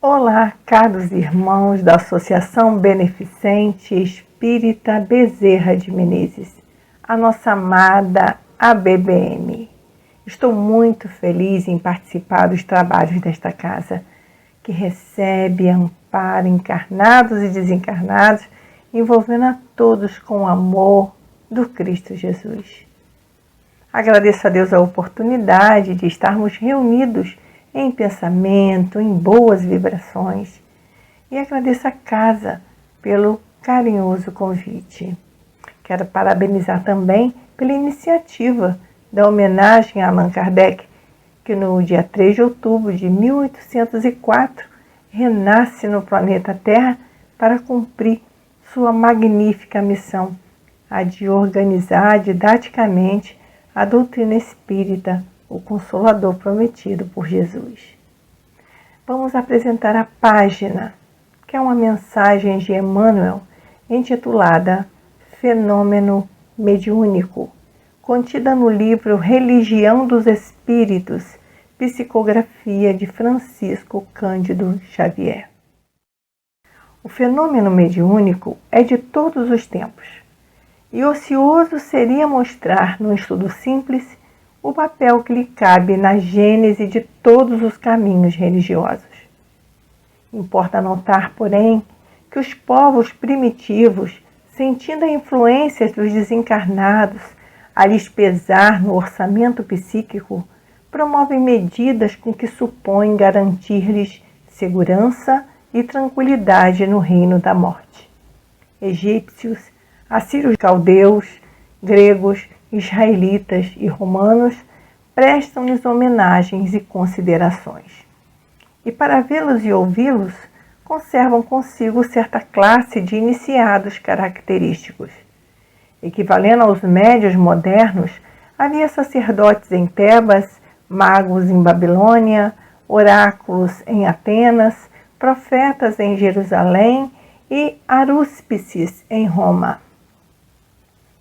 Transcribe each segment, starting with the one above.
Olá, caros irmãos da Associação Beneficente Espírita Bezerra de Menezes, a nossa amada ABBM. Estou muito feliz em participar dos trabalhos desta casa, que recebe e ampara encarnados e desencarnados, envolvendo a todos com o amor do Cristo Jesus. Agradeço a Deus a oportunidade de estarmos reunidos em pensamento, em boas vibrações. E agradeço a casa pelo carinhoso convite. Quero parabenizar também pela iniciativa da homenagem a Allan Kardec, que no dia 3 de outubro de 1804 renasce no planeta Terra para cumprir sua magnífica missão, a de organizar didaticamente a doutrina espírita, o Consolador prometido por Jesus. Vamos apresentar a página, que é uma mensagem de Emmanuel, intitulada Fenômeno Mediúnico, contida no livro Religião dos Espíritos, psicografia de Francisco Cândido Xavier. O fenômeno mediúnico é de todos os tempos, e ocioso seria mostrar, num estudo simples, o papel que lhe cabe na gênese de todos os caminhos religiosos. Importa notar, porém, que os povos primitivos, sentindo a influência dos desencarnados a lhes pesar no orçamento psíquico, promovem medidas com que supõem garantir-lhes segurança e tranquilidade no reino da morte. Egípcios, assírios caldeus, gregos, israelitas e romanos prestam-lhes homenagens e considerações. E para vê-los e ouvi-los, conservam consigo certa classe de iniciados característicos. Equivalendo aos médios modernos, havia sacerdotes em Tebas, magos em Babilônia, oráculos em Atenas, profetas em Jerusalém e arúspices em Roma.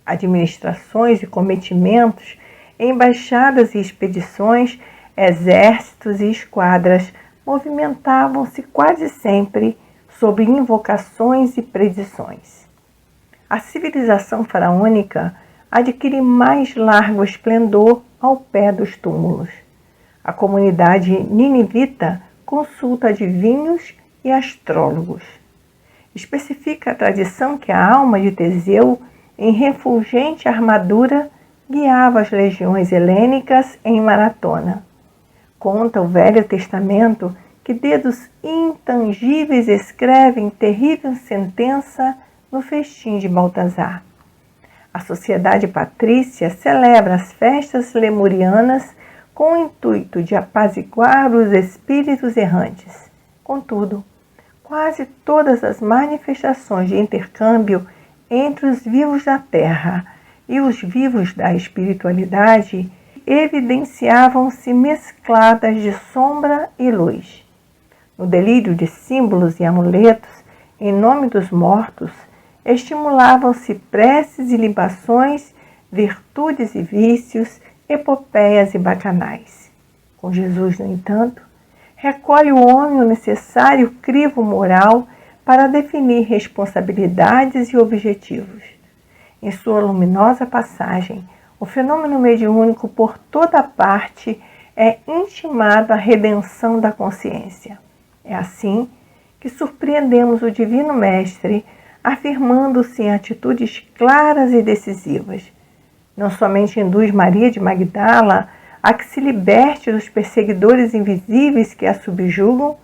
Administrações e cometimentos, embaixadas e expedições, exércitos e esquadras movimentavam-se quase sempre sob invocações e predições. A civilização faraônica adquire mais largo esplendor ao pé dos túmulos. A comunidade ninivita consulta adivinhos e astrólogos. Especifica a tradição que a alma de Teseu, em refulgente armadura, guiava as legiões helênicas em maratona. Conta o Velho Testamento que dedos intangíveis escrevem terrível sentença no festim de Baltazar. A sociedade patrícia celebra as festas lemurianas com o intuito de apaziguar os espíritos errantes. Contudo, quase todas as manifestações de intercâmbio entre os vivos da terra e os vivos da espiritualidade evidenciavam-se mescladas de sombra e luz. No delírio de símbolos e amuletos, em nome dos mortos, estimulavam-se preces e libações, virtudes e vícios, epopeias e bacanais. Com Jesus, no entanto, recolhe o homem o necessário crivo moral para definir responsabilidades e objetivos. Em sua luminosa passagem, o fenômeno mediúnico por toda parte é intimado à redenção da consciência. É assim que surpreendemos o Divino Mestre afirmando-se em atitudes claras e decisivas. Não somente induz Maria de Magdala a que se liberte dos perseguidores invisíveis que a subjugam,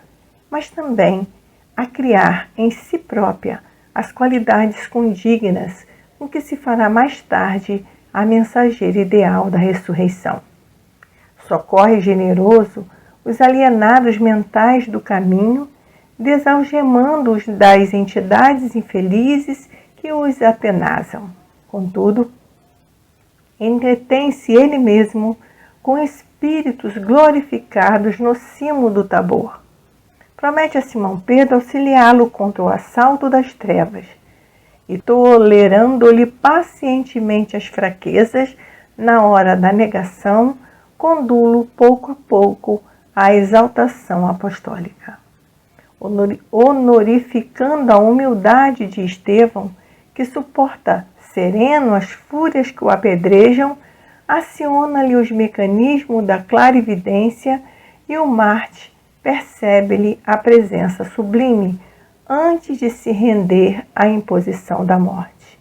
mas também a criar em si própria as qualidades condignas com que se fará mais tarde a mensageira ideal da ressurreição. Socorre generoso os alienados mentais do caminho, desalgemando-os das entidades infelizes que os atenazam. Contudo, entretém-se ele mesmo com espíritos glorificados no cimo do Tabor. Promete a Simão Pedro auxiliá-lo contra o assalto das trevas, e tolerando-lhe pacientemente as fraquezas, na hora da negação, condulo pouco a pouco à exaltação apostólica. honorificando a humildade de Estevão, que suporta sereno as fúrias que o apedrejam, aciona-lhe os mecanismos da clarividência e o Marte percebe-lhe a presença sublime antes de se render à imposição da morte.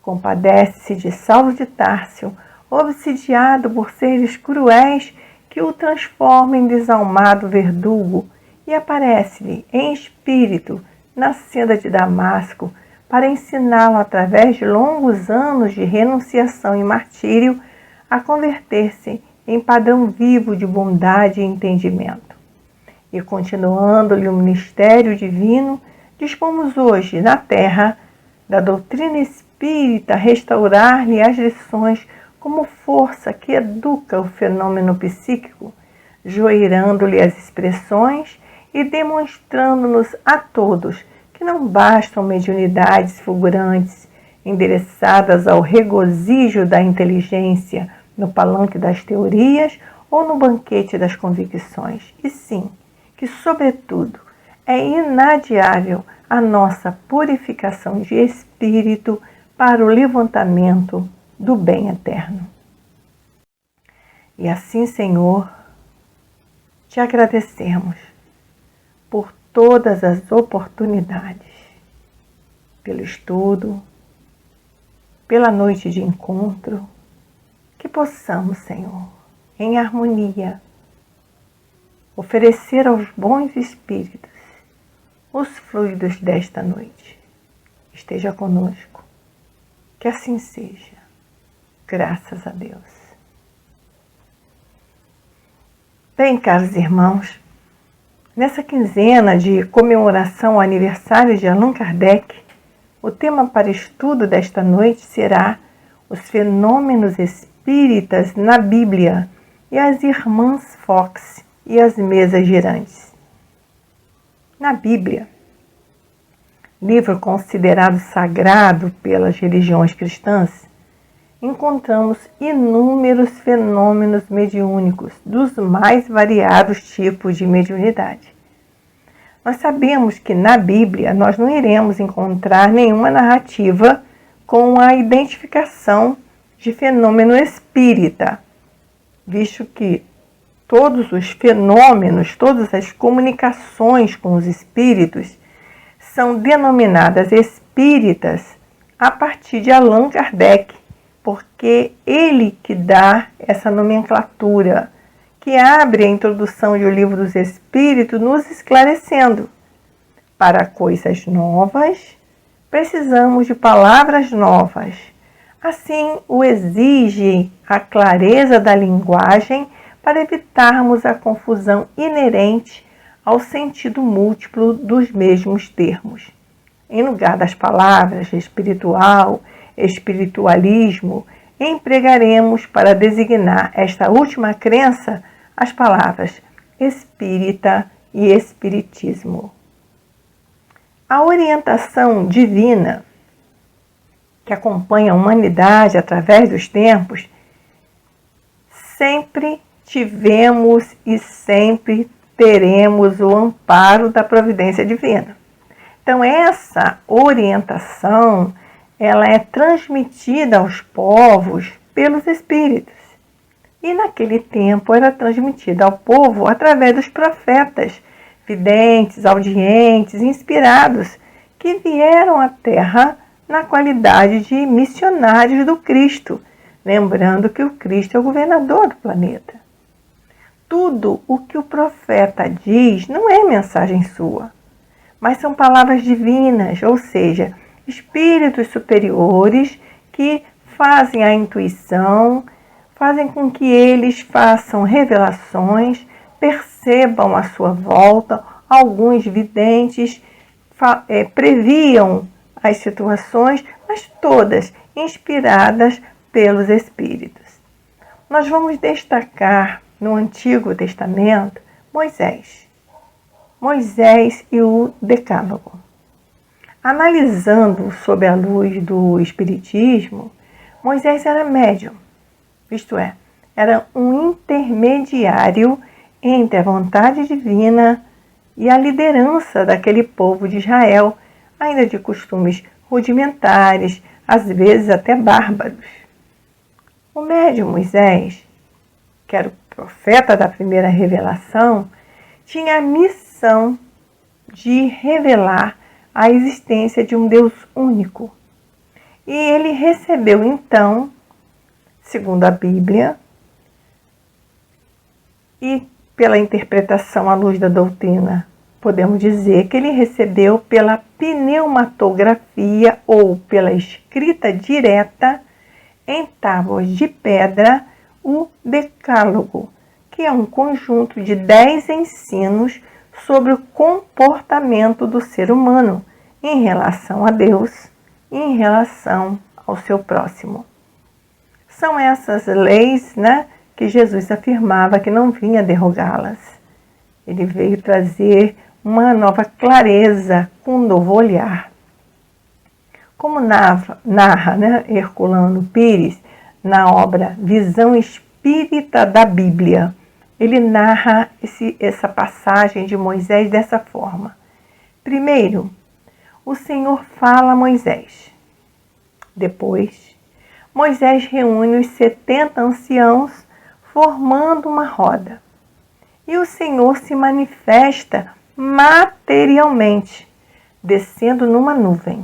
Compadece-se de Saulo de Társio, obsidiado por seres cruéis que o transformam em desalmado verdugo, e aparece-lhe em espírito na senda de Damasco para ensiná-lo, através de longos anos de renunciação e martírio, a converter-se em padrão vivo de bondade e entendimento. E continuando-lhe o ministério divino, dispomos hoje, na terra, da doutrina espírita, restaurar-lhe as lições como força que educa o fenômeno psíquico, joeirando-lhe as expressões e demonstrando-nos a todos que não bastam mediunidades fulgurantes, endereçadas ao regozijo da inteligência no palanque das teorias ou no banquete das convicções, e sim, que, sobretudo, é inadiável a nossa purificação de espírito para o levantamento do bem eterno. E assim, Senhor, te agradecemos por todas as oportunidades, pelo estudo, pela noite de encontro, que possamos, Senhor, em harmonia, oferecer aos bons espíritos os fluidos desta noite. Esteja conosco, que assim seja, graças a Deus. Bem, caros irmãos, nessa quinzena de comemoração ao aniversário de Allan Kardec, o tema para estudo desta noite será os fenômenos espíritas na Bíblia e as irmãs Fox e as mesas girantes. Na Bíblia, livro considerado sagrado pelas religiões cristãs, encontramos inúmeros fenômenos mediúnicos dos mais variados tipos de mediunidade. Nós sabemos que na Bíblia nós não iremos encontrar nenhuma narrativa com a identificação de fenômeno espírita, visto que todos os fenômenos, todas as comunicações com os espíritos são denominadas espíritas a partir de Allan Kardec, porque ele que dá essa nomenclatura, que abre a introdução do Livro dos Espíritos, nos esclarecendo. Para coisas novas, precisamos de palavras novas. Assim o exige a clareza da linguagem para evitarmos a confusão inerente ao sentido múltiplo dos mesmos termos. Em lugar das palavras espiritual, espiritualismo, empregaremos para designar esta última crença as palavras espírita e espiritismo. A orientação divina que acompanha a humanidade através dos tempos, sempre tivemos e sempre teremos o amparo da providência divina. Então essa orientação, ela é transmitida aos povos pelos espíritos. E naquele tempo era transmitida ao povo através dos profetas, videntes, audientes, inspirados, que vieram à Terra na qualidade de missionários do Cristo, lembrando que o Cristo é o governador do planeta. Tudo o que o profeta diz não é mensagem sua, mas são palavras divinas, ou seja, espíritos superiores que fazem a intuição, fazem com que eles façam revelações, percebam a sua volta. Alguns videntes previam as situações, mas todas inspiradas pelos espíritos. Nós vamos destacar no Antigo Testamento Moisés e o Decálogo. Analisando sob a luz do Espiritismo, Moisés era médium, isto é, era um intermediário entre a vontade divina e a liderança daquele povo de Israel, ainda de costumes rudimentares, às vezes até bárbaros. O médium Moisés, que era o profeta da primeira revelação, tinha a missão de revelar a existência de um Deus único. E ele recebeu então, segundo a Bíblia, e pela interpretação à luz da doutrina, podemos dizer que ele recebeu pela pneumatografia ou pela escrita direta em tábuas de pedra o Decálogo, que é um conjunto de 10 ensinos sobre o comportamento do ser humano em relação a Deus e em relação ao seu próximo. São essas leis, que Jesus afirmava que não vinha derrogá-las. Ele veio trazer uma nova clareza com um novo olhar. Como narra Herculano Pires na obra Visão Espírita da Bíblia, ele narra essa passagem de Moisés dessa forma. Primeiro, o Senhor fala a Moisés. Depois, Moisés reúne os 70 anciãos formando uma roda. E o Senhor se manifesta materialmente, descendo numa nuvem.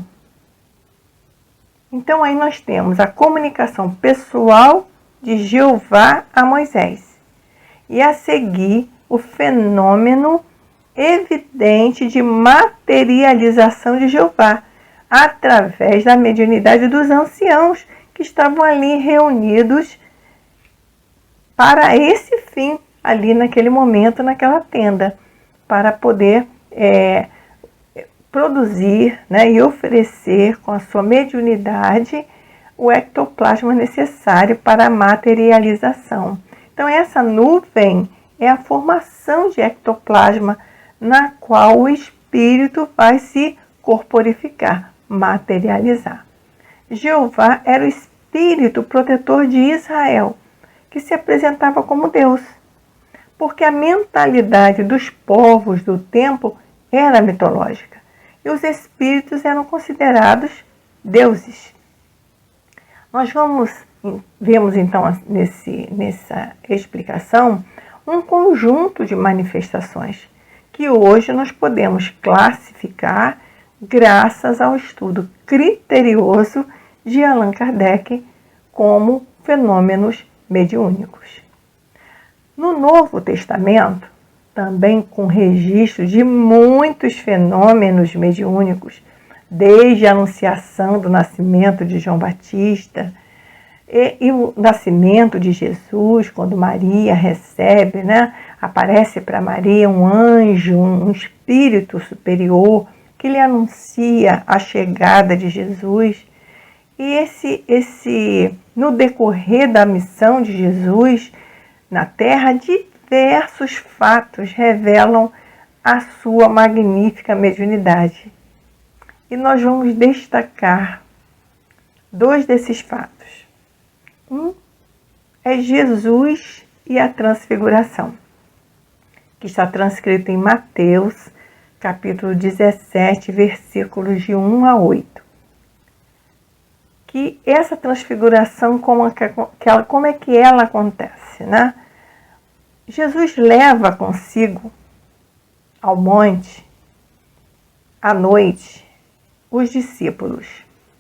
Então aí nós temos a comunicação pessoal de Jeová a Moisés. E a seguir o fenômeno evidente de materialização de Jeová, através da mediunidade dos anciãos que estavam ali reunidos para esse fim, ali naquele momento, naquela tenda, para poder produzir e oferecer com a sua mediunidade o ectoplasma necessário para a materialização. Então essa nuvem é a formação de ectoplasma na qual o espírito vai se corporificar, materializar. Jeová era o espírito protetor de Israel, que se apresentava como Deus, porque a mentalidade dos povos do tempo era mitológica e os espíritos eram considerados deuses. Nós vemos então nessa explicação um conjunto de manifestações que hoje nós podemos classificar graças ao estudo criterioso de Allan Kardec como fenômenos mediúnicos. No Novo Testamento, também com registro de muitos fenômenos mediúnicos, desde a anunciação do nascimento de João Batista e o nascimento de Jesus, quando Maria recebe, aparece para Maria um anjo, um espírito superior que lhe anuncia a chegada de Jesus. E no decorrer da missão de Jesus na Terra, diversos fatos revelam a sua magnífica mediunidade. E nós vamos destacar 2 desses fatos. Um é Jesus e a transfiguração, que está transcrito em Mateus, capítulo 17, versículos de 1 a 8. Que essa transfiguração, como é que ela acontece, Jesus leva consigo ao monte, à noite, os discípulos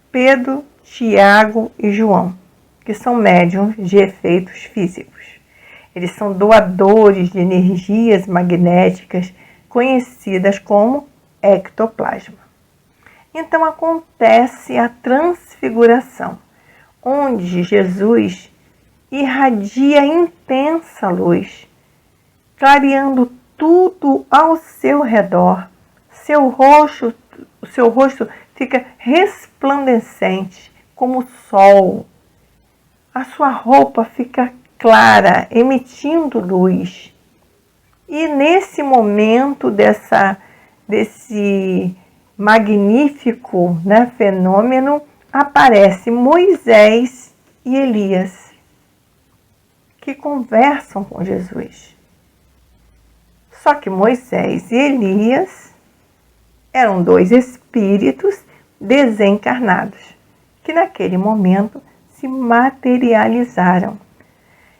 Pedro, Tiago e João, que são médiuns de efeitos físicos. Eles são doadores de energias magnéticas conhecidas como ectoplasma. Então acontece a transfiguração, onde Jesus irradia intensa luz, clareando tudo ao seu redor. O seu rosto fica resplandecente como o sol. A sua roupa fica clara, emitindo luz. E nesse momento desse magnífico fenômeno, aparece Moisés e Elias, que conversam com Jesus Só que Moisés e Elias eram dois espíritos desencarnados, que naquele momento se materializaram.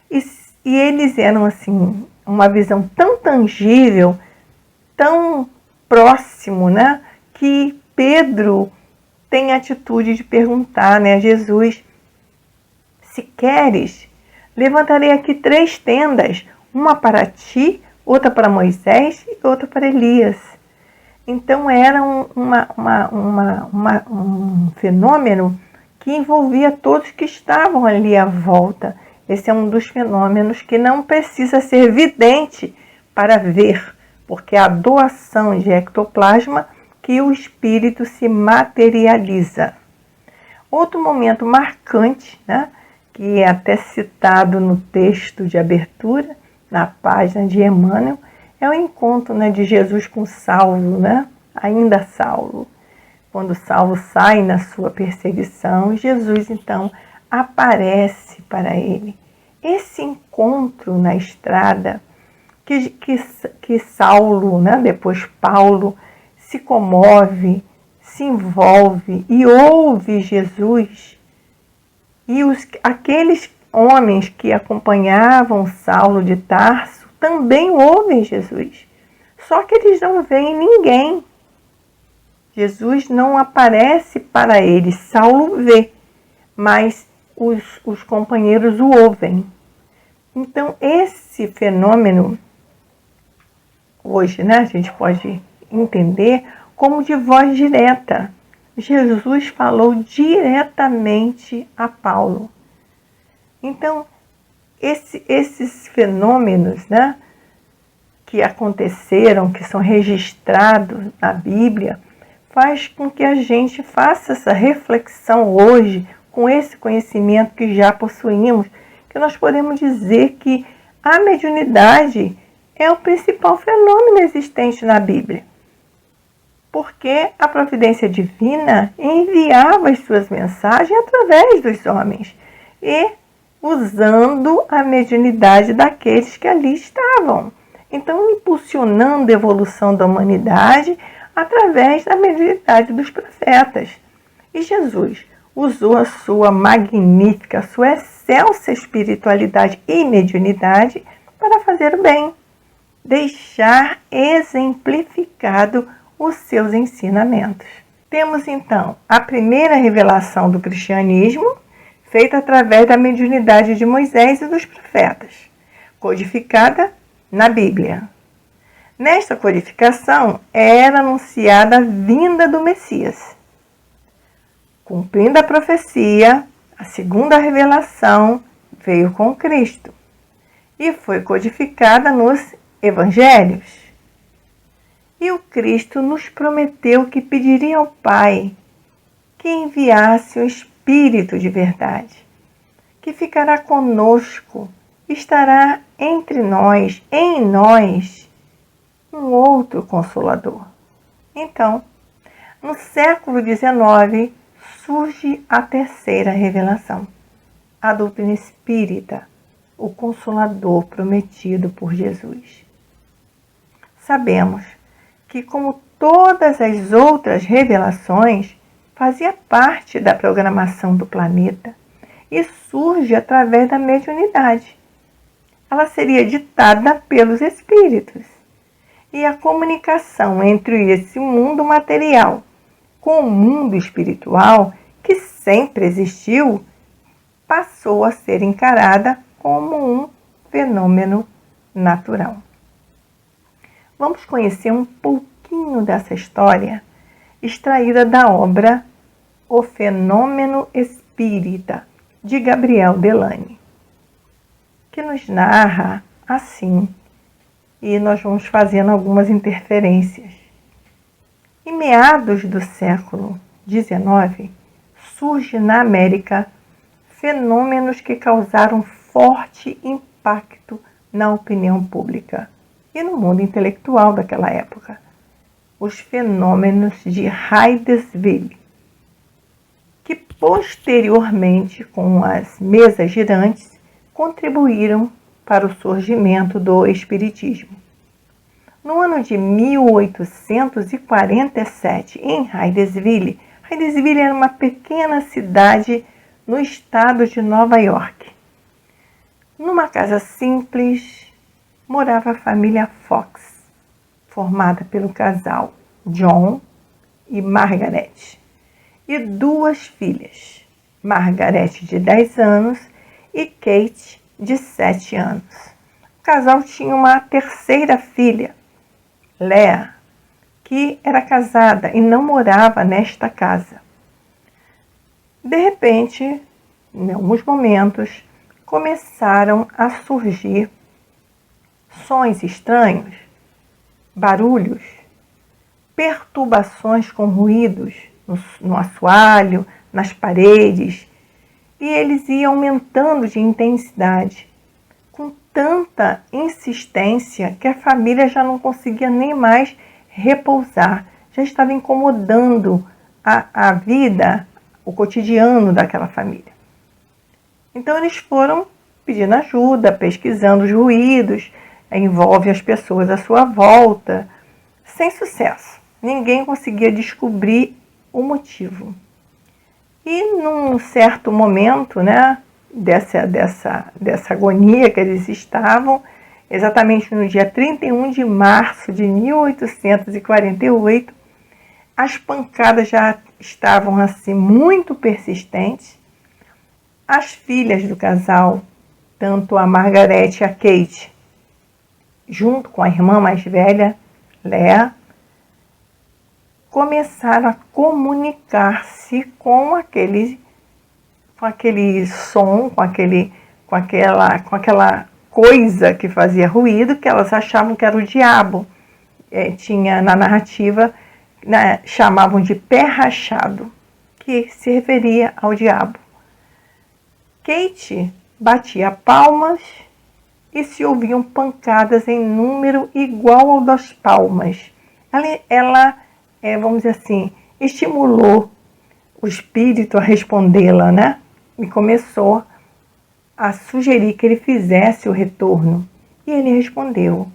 E eles eram assim, uma visão tão tangível, tão próximo, né, que Pedro tem a atitude de perguntar, né, a Jesus: se queres, levantarei aqui 3 tendas, uma para ti, outra para Moisés e outra para Elias. Então era um fenômeno que envolvia todos que estavam ali à volta. Esse é um dos fenômenos que não precisa ser vidente para ver, porque é a doação de ectoplasma que o espírito se materializa. Outro momento marcante, né, que é até citado no texto de abertura, na página de Emmanuel, é o encontro, né, de Jesus com Saulo, né, ainda Saulo. Quando Saulo sai na sua perseguição, Jesus então aparece para ele. Esse encontro na estrada, que Saulo, né, depois Paulo, se comove, se envolve e ouve Jesus. E aqueles homens que acompanhavam Saulo de Tarso também ouvem Jesus. Só que eles não veem ninguém. Jesus não aparece para eles. Saulo vê, mas os companheiros o ouvem. Então, esse fenômeno, hoje, né, a gente pode entender como de voz direta. Jesus falou diretamente a Paulo. Então, esses fenômenos, né, que aconteceram, que são registrados na Bíblia, faz com que a gente faça essa reflexão hoje, com esse conhecimento que já possuímos, que nós podemos dizer que a mediunidade é o principal fenômeno existente na Bíblia. Porque a providência divina enviava as suas mensagens através dos homens e usando a mediunidade daqueles que ali estavam. Então, impulsionando a evolução da humanidade através da mediunidade dos profetas. E Jesus usou a sua magnífica, a sua excelsa espiritualidade e mediunidade para fazer o bem, deixar exemplificado os seus ensinamentos. Temos então a primeira revelação do cristianismo, feita através da mediunidade de Moisés e dos profetas, codificada na Bíblia. Nesta codificação era anunciada a vinda do Messias. Cumprindo a profecia, a segunda revelação veio com Cristo e foi codificada nos Evangelhos. E o Cristo nos prometeu que pediria ao Pai que enviasse o Espírito de verdade, que ficará conosco, estará entre nós, em nós, um outro Consolador. Então, no século XIX, surge a terceira revelação, a doutrina espírita, o Consolador prometido por Jesus. Sabemos que, como todas as outras revelações, fazia parte da programação do planeta e surge através da mediunidade. Ela seria ditada pelos espíritos. E a comunicação entre esse mundo material com o mundo espiritual, que sempre existiu, passou a ser encarada como um fenômeno natural. Vamos conhecer um pouquinho dessa história, extraída da obra O Fenômeno Espírita, de Gabriel Delany, que nos narra assim, e nós vamos fazendo algumas interferências. Em meados do século XIX, surge na América fenômenos que causaram forte impacto na opinião pública e no mundo intelectual daquela época. Os fenômenos de Hydesville, que posteriormente, com as mesas girantes, contribuíram para o surgimento do Espiritismo. No ano de 1847, em Hydesville era uma pequena cidade no estado de Nova York. Numa casa simples, morava a família Fox, formada pelo casal John e Margaret, e duas filhas, Margaret de 10 anos e Kate de 7 anos. O casal tinha uma terceira filha, Leah, que era casada e não morava nesta casa. De repente, em alguns momentos, começaram a surgir sons estranhos, barulhos, perturbações com ruídos no assoalho, nas paredes, e eles iam aumentando de intensidade, com tanta insistência que a família já não conseguia nem mais repousar, já estava incomodando a vida, o cotidiano daquela família. Então eles foram pedindo ajuda, pesquisando os ruídos, envolve as pessoas à sua volta, sem sucesso. Ninguém conseguia descobrir o motivo. E num certo momento, né, dessa agonia que eles estavam, exatamente no dia 31 de março de 1848, as pancadas já estavam assim muito persistentes. As filhas do casal, tanto a Margaret e a Kate, junto com a irmã mais velha, Leah, começaram a comunicar-se com aquele som, com aquela coisa que fazia ruído, que elas achavam que era o diabo. Tinha na narrativa, chamavam de pé rachado, que se referia ao diabo. Kate batia palmas e se ouviam pancadas em número igual ao das palmas. Ela vamos dizer assim, estimulou o espírito a respondê-la, né? E começou a sugerir que ele fizesse o retorno. E ele respondeu.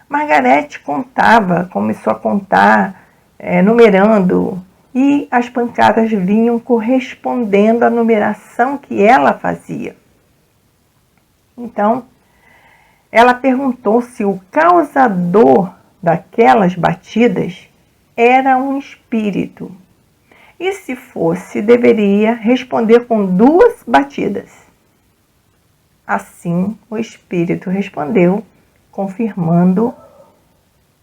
Margaret começou a contar, numerando, e as pancadas vinham correspondendo à numeração que ela fazia. Então, ela perguntou se o causador daquelas batidas era um espírito. E se fosse, deveria responder com 2 batidas. Assim, o espírito respondeu, confirmando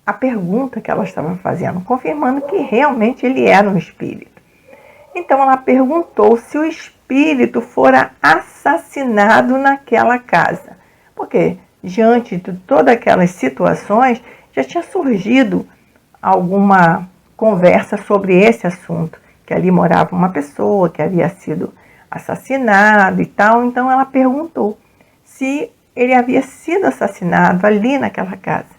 a pergunta que ela estava fazendo, confirmando que realmente ele era um espírito. Então ela perguntou se o espírito fora assassinado naquela casa. Porque diante de todas aquelas situações, já tinha surgido alguma conversa sobre esse assunto, que ali morava uma pessoa que havia sido assassinado e tal. Então ela perguntou se ele havia sido assassinado ali naquela casa.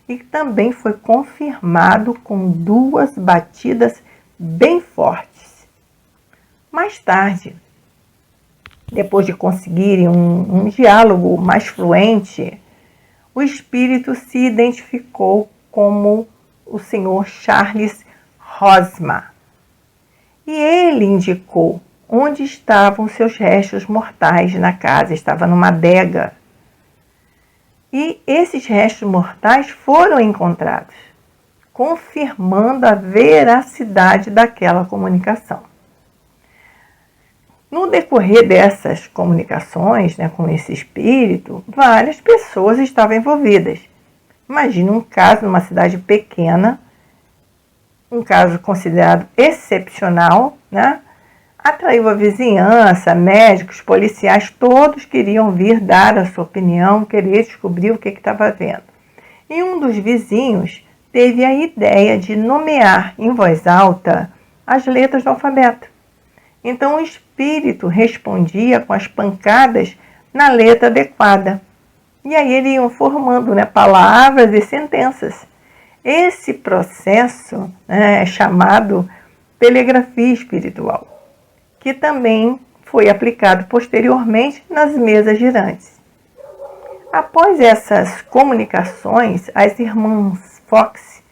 E também foi confirmado com 2 batidas bem fortes. Mais tarde, depois de conseguirem um diálogo mais fluente, o espírito se identificou como o senhor Charles Rosma. E ele indicou onde estavam seus restos mortais na casa. Estava numa adega. E esses restos mortais foram encontrados, confirmando a veracidade daquela comunicação. No decorrer dessas comunicações, né, com esse espírito, várias pessoas estavam envolvidas. Imagina um caso numa cidade pequena, um caso considerado excepcional, né? Atraiu a vizinhança, médicos, policiais, todos queriam vir dar a sua opinião, querer descobrir o que estava vendo. E um dos vizinhos teve a ideia de nomear em voz alta as letras do alfabeto. Então o espírito respondia com as pancadas na letra adequada. E aí eles iam formando, né, palavras e sentenças. Esse processo, né, é chamado telegrafia espiritual, que também foi aplicado posteriormente nas mesas girantes. Após essas comunicações, as irmãs Fox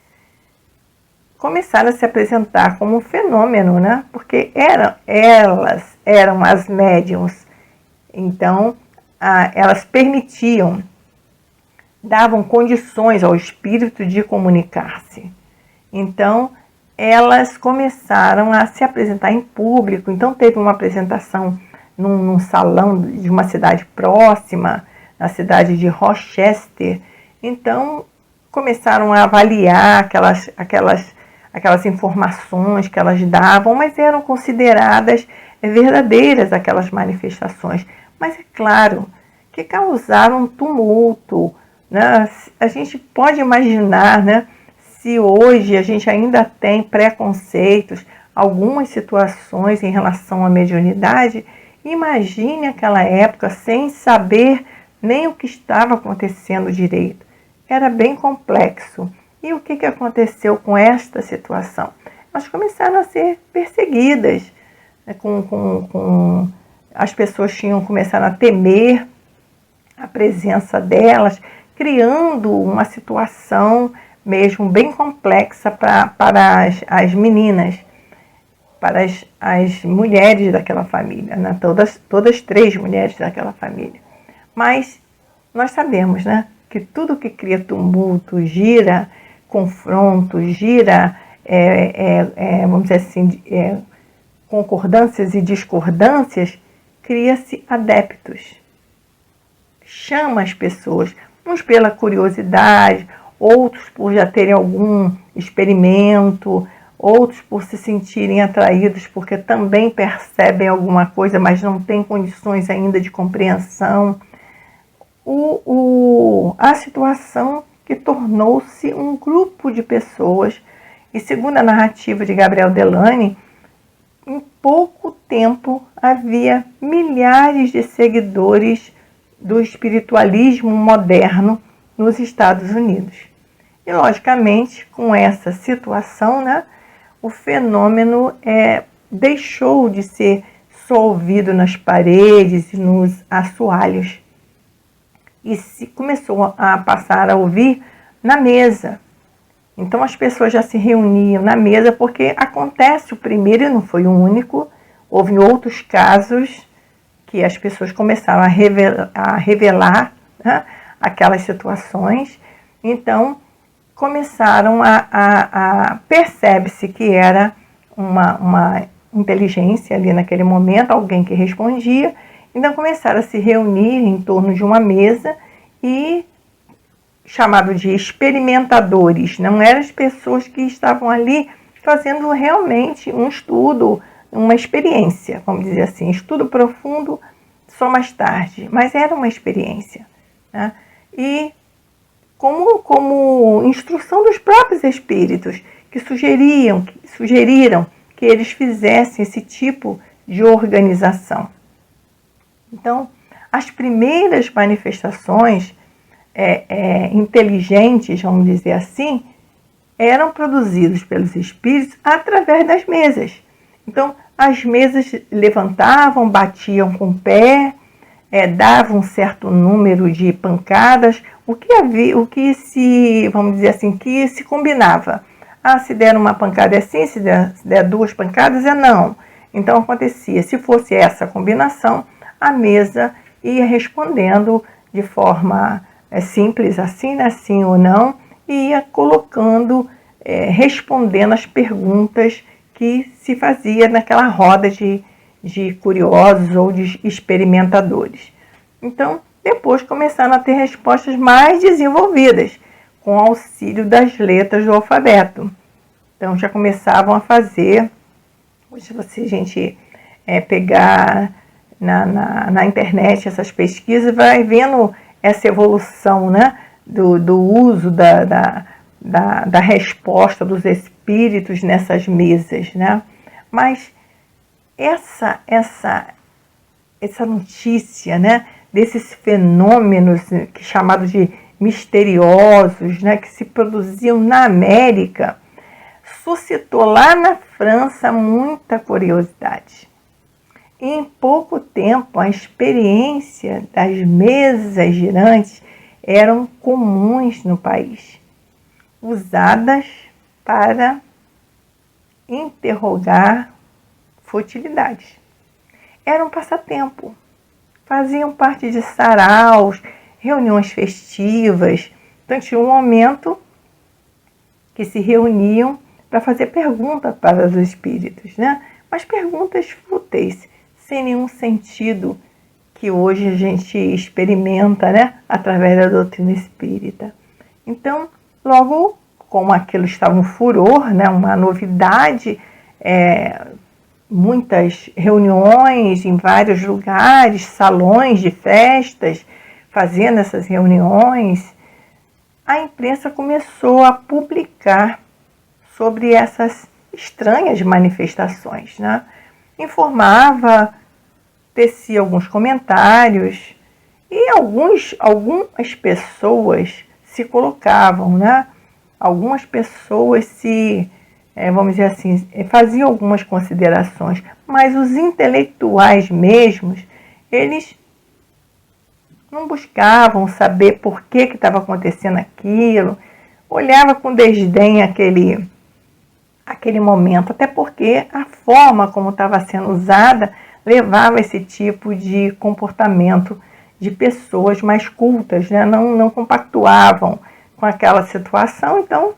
começaram a se apresentar como um fenômeno, né? Porque elas eram as médiums. Então, elas permitiam, davam condições ao espírito de comunicar-se. Então, elas começaram a se apresentar em público. Então, teve uma apresentação num salão de uma cidade próxima, na cidade de Rochester. Então, começaram a avaliar aquelas informações que elas davam, mas eram consideradas verdadeiras aquelas manifestações. Mas é claro que causaram um tumulto, né? A gente pode imaginar, né, se hoje a gente ainda tem preconceitos, algumas situações em relação à mediunidade, imagine aquela época sem saber nem o que estava acontecendo direito. Era bem complexo. E o que aconteceu com esta situação? Elas começaram a ser perseguidas, né, as pessoas começaram a temer a presença delas, criando uma situação mesmo bem complexa para as meninas, para as mulheres daquela família, né? Todas 3 mulheres daquela família. Mas nós sabemos, né, que tudo que cria tumulto, gira confronto, gira, vamos dizer assim, concordâncias e discordâncias, cria-se adeptos. Chama as pessoas, uns pela curiosidade, outros por já terem algum experimento, outros por se sentirem atraídos porque também percebem alguma coisa, mas não têm condições ainda de compreensão. A situação que tornou-se um grupo de pessoas, e segundo a narrativa de Gabriel Delany, em pouco tempo havia milhares de seguidores do espiritualismo moderno nos Estados Unidos. E, logicamente, com essa situação, né, o fenômeno deixou de ser só ouvido nas paredes e nos assoalhos, e se começou a passar a ouvir na mesa. Então as pessoas já se reuniam na mesa, porque acontece o primeiro, e não foi o único, houve outros casos que as pessoas começaram a revelar, né, aquelas situações. Então começaram percebe-se que era uma inteligência ali naquele momento, alguém que respondia. Então começaram a se reunir em torno de uma mesa e chamado de experimentadores. Não eram as pessoas que estavam ali fazendo realmente um estudo, uma experiência, vamos dizer assim, estudo profundo só mais tarde, mas era uma experiência, né? E como instrução dos próprios espíritos que sugeriram que eles fizessem esse tipo de organização. Então, as primeiras manifestações inteligentes, vamos dizer assim, eram produzidas pelos espíritos através das mesas. Então, as mesas levantavam, batiam com o pé, davam um certo número de pancadas, o que se, vamos dizer assim, que se combinava. Se der uma pancada é assim, se der 2 pancadas é não. Então acontecia, se fosse essa combinação, a mesa ia respondendo de forma simples, assim, né, sim ou não, e ia colocando, respondendo as perguntas que se fazia naquela roda de curiosos ou de experimentadores. Então, depois começaram a ter respostas mais desenvolvidas, com auxílio das letras do alfabeto. Então, já começavam a fazer, hoje se a gente pegar na internet essas pesquisas, vai vendo essa evolução, né, do uso da resposta dos espíritos nessas mesas, né? Mas essa notícia, né, desses fenômenos chamados de misteriosos, né, que se produziam na América, suscitou lá na França muita curiosidade. E em pouco tempo, a experiência das mesas girantes eram comuns no país, usadas para interrogar futilidades. Era um passatempo, faziam parte de saraus, reuniões festivas. Então tinha um momento que se reuniam para fazer perguntas para os espíritos, né? Mas perguntas fúteis, sem nenhum sentido, que hoje a gente experimenta, né? Através da doutrina espírita. Então, logo, como aquilo estava um furor, né? Uma novidade, muitas reuniões em vários lugares, salões de festas, fazendo essas reuniões, a imprensa começou a publicar sobre essas estranhas manifestações, né? Informava, tecia alguns comentários e algumas pessoas se colocavam, né? Algumas pessoas vamos dizer assim, faziam algumas considerações, mas os intelectuais mesmos, eles não buscavam saber por que estava acontecendo aquilo, olhava com desdém aquele momento, até porque a forma como estava sendo usada levava esse tipo de comportamento de pessoas mais cultas, né? Não compactuavam com aquela situação, então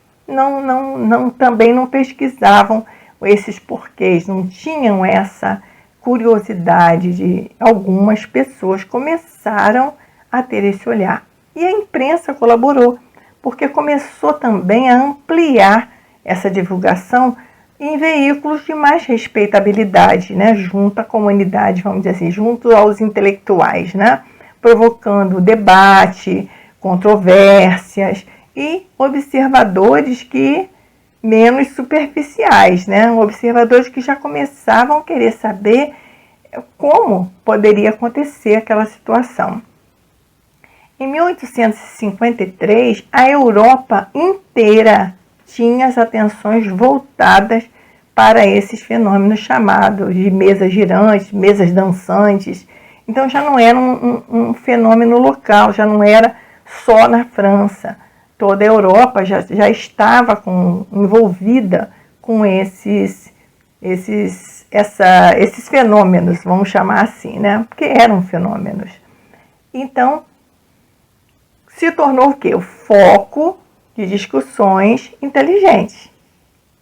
também não pesquisavam esses porquês, não tinham essa curiosidade de algumas pessoas começaram a ter esse olhar. E a imprensa colaborou, porque começou também a ampliar essa divulgação em veículos de mais respeitabilidade, né, junto à comunidade, vamos dizer assim, junto aos intelectuais, né, provocando debate, controvérsias e observadores que menos superficiais, né, observadores que já começavam a querer saber como poderia acontecer aquela situação. Em 1853, a Europa inteira tinha as atenções voltadas para esses fenômenos chamados de mesas girantes, mesas dançantes. Então já não era um fenômeno local, já não era só na França. Toda a Europa já estava envolvida com esses fenômenos, vamos chamar assim, né? Porque eram fenômenos. Então, se tornou o quê? O foco de discussões inteligentes.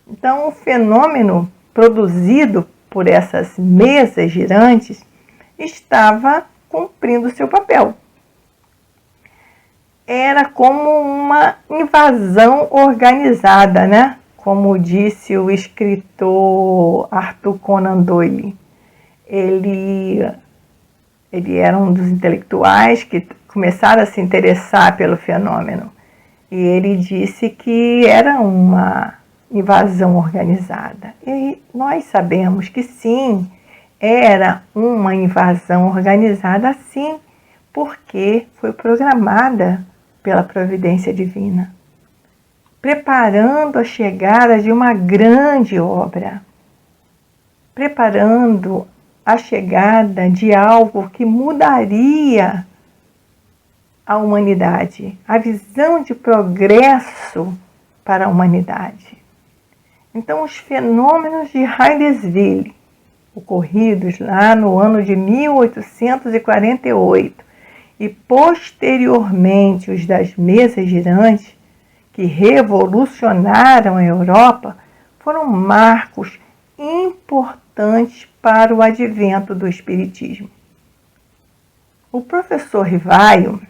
Então, o fenômeno produzido por essas mesas girantes estava cumprindo seu papel. Era como uma invasão organizada, né? Como disse o escritor Arthur Conan Doyle. Ele era um dos intelectuais que começaram a se interessar pelo fenômeno. E ele disse que era uma invasão organizada. E nós sabemos que sim, era uma invasão organizada sim, porque foi programada pela providência divina, preparando a chegada de uma grande obra, preparando a chegada de algo que mudaria a humanidade, a visão de progresso para a humanidade. Então, os fenômenos de Hydesville, ocorridos lá no ano de 1848, e posteriormente os das mesas girantes, que revolucionaram a Europa, foram marcos importantes para o advento do Espiritismo. O professor Rivaio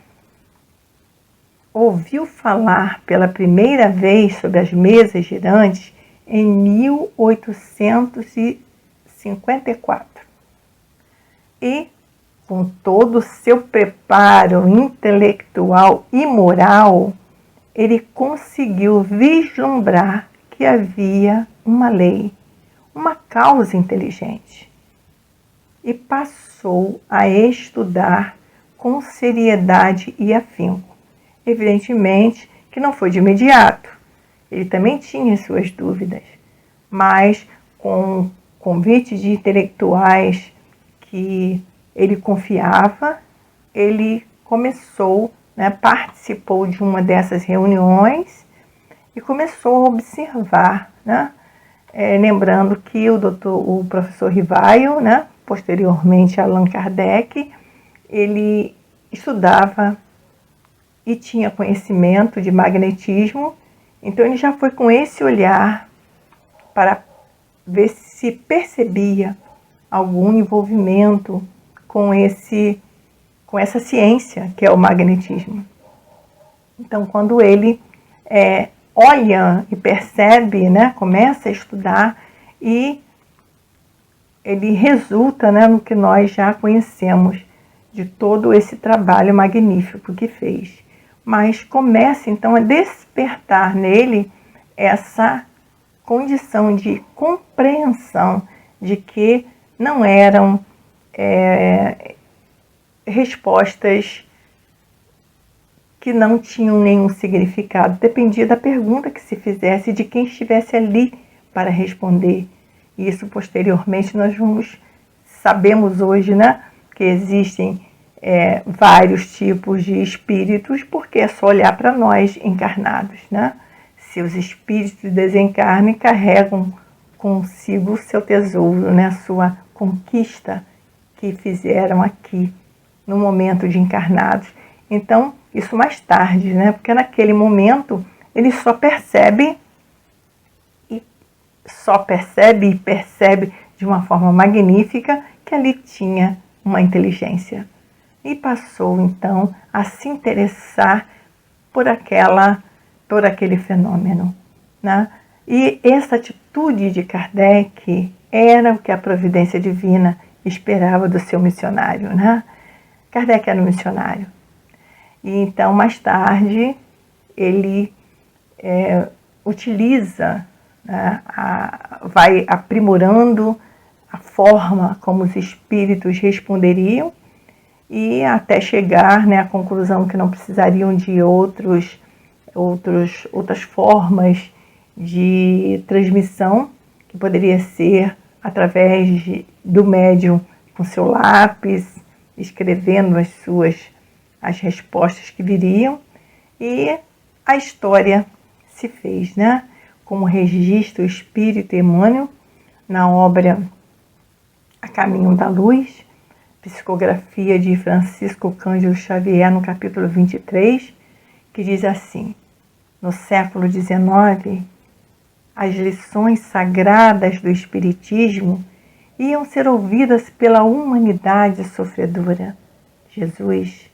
ouviu falar pela primeira vez sobre as mesas girantes em 1854. E, com todo o seu preparo intelectual e moral, ele conseguiu vislumbrar que havia uma lei, uma causa inteligente. E passou a estudar com seriedade e afinco. Evidentemente que não foi de imediato. Ele também tinha suas dúvidas, mas com o convite de intelectuais que ele confiava, ele começou né, participou de uma dessas reuniões e começou a observar, né, lembrando que o professor Rivaio, né, posteriormente Allan Kardec, ele estudava e tinha conhecimento de magnetismo, então ele já foi com esse olhar para ver se percebia algum envolvimento com essa ciência que é o magnetismo. Então, quando ele olha e percebe, né, começa a estudar, e ele resulta, né, no que nós já conhecemos de todo esse trabalho magnífico que fez. Mas começa então a despertar nele essa condição de compreensão de que não eram respostas que não tinham nenhum significado. Dependia da pergunta que se fizesse e de quem estivesse ali para responder. E isso posteriormente nós sabemos hoje, né, que existem vários tipos de espíritos, porque é só olhar para nós encarnados, né? Se os espíritos desencarnam, carregam consigo o seu tesouro, né, a sua conquista que fizeram aqui no momento de encarnados. Então, isso mais tarde, né? Porque naquele momento ele só percebe e percebe de uma forma magnífica que ali tinha uma inteligência. E passou então a se interessar por aquele fenômeno, né? E essa atitude de Kardec era o que a providência divina esperava do seu missionário, né? Kardec era um missionário. E então, mais tarde, ele utiliza, né, vai aprimorando a forma como os espíritos responderiam, e até chegar, né, à conclusão que não precisariam de outras formas de transmissão, que poderia ser através do médium com seu lápis, escrevendo as respostas que viriam, e a história se fez, né? Como registro Espírito Emmanuel na obra A Caminho da Luz, psicografia de Francisco Cândido Xavier, no capítulo 23, que diz assim: no século XIX, as lições sagradas do Espiritismo iam ser ouvidas pela humanidade sofredora. Jesus,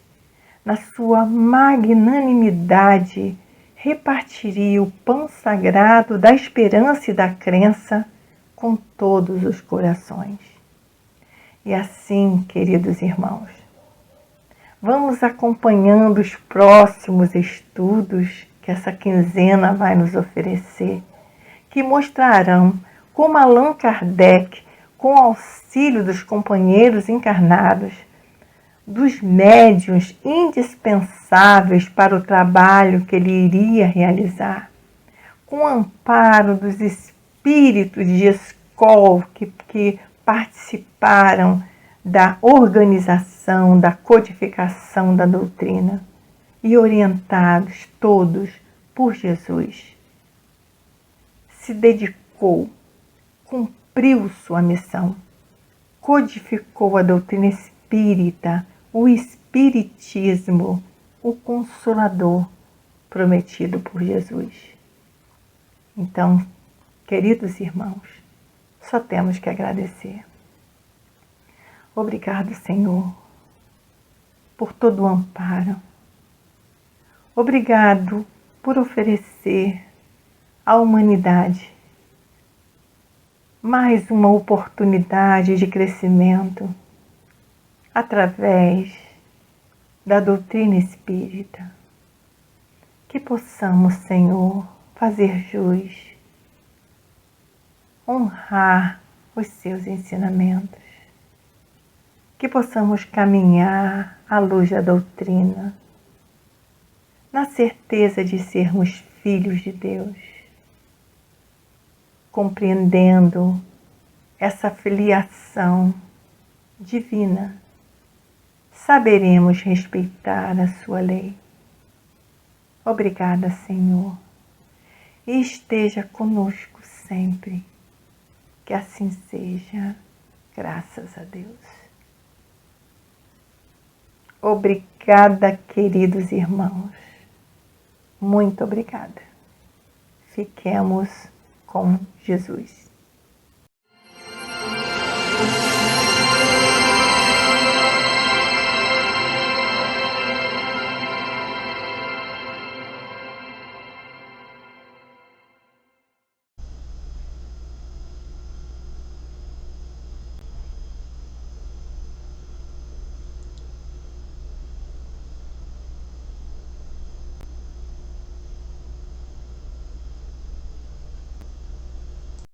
na sua magnanimidade, repartiria o pão sagrado da esperança e da crença com todos os corações. E assim, queridos irmãos, vamos acompanhando os próximos estudos que essa quinzena vai nos oferecer, que mostrarão como Allan Kardec, com auxílio dos companheiros encarnados, dos médiuns indispensáveis para o trabalho que ele iria realizar, com o amparo dos espíritos de escola que participaram da organização, da codificação da doutrina, e orientados todos por Jesus, se dedicou, cumpriu sua missão, codificou a doutrina espírita, o espiritismo, o Consolador prometido por Jesus. Então, queridos irmãos, só temos que agradecer. Obrigado, Senhor, por todo o amparo. Obrigado por oferecer à humanidade mais uma oportunidade de crescimento através da doutrina espírita. Que possamos, Senhor, fazer jus, honrar os seus ensinamentos. Que possamos caminhar à luz da doutrina, na certeza de sermos filhos de Deus, compreendendo essa filiação divina. Saberemos respeitar a sua lei. Obrigada, Senhor. E esteja conosco sempre. Que assim seja. Graças a Deus. Obrigada, queridos irmãos. Muito obrigada. Fiquemos com Jesus.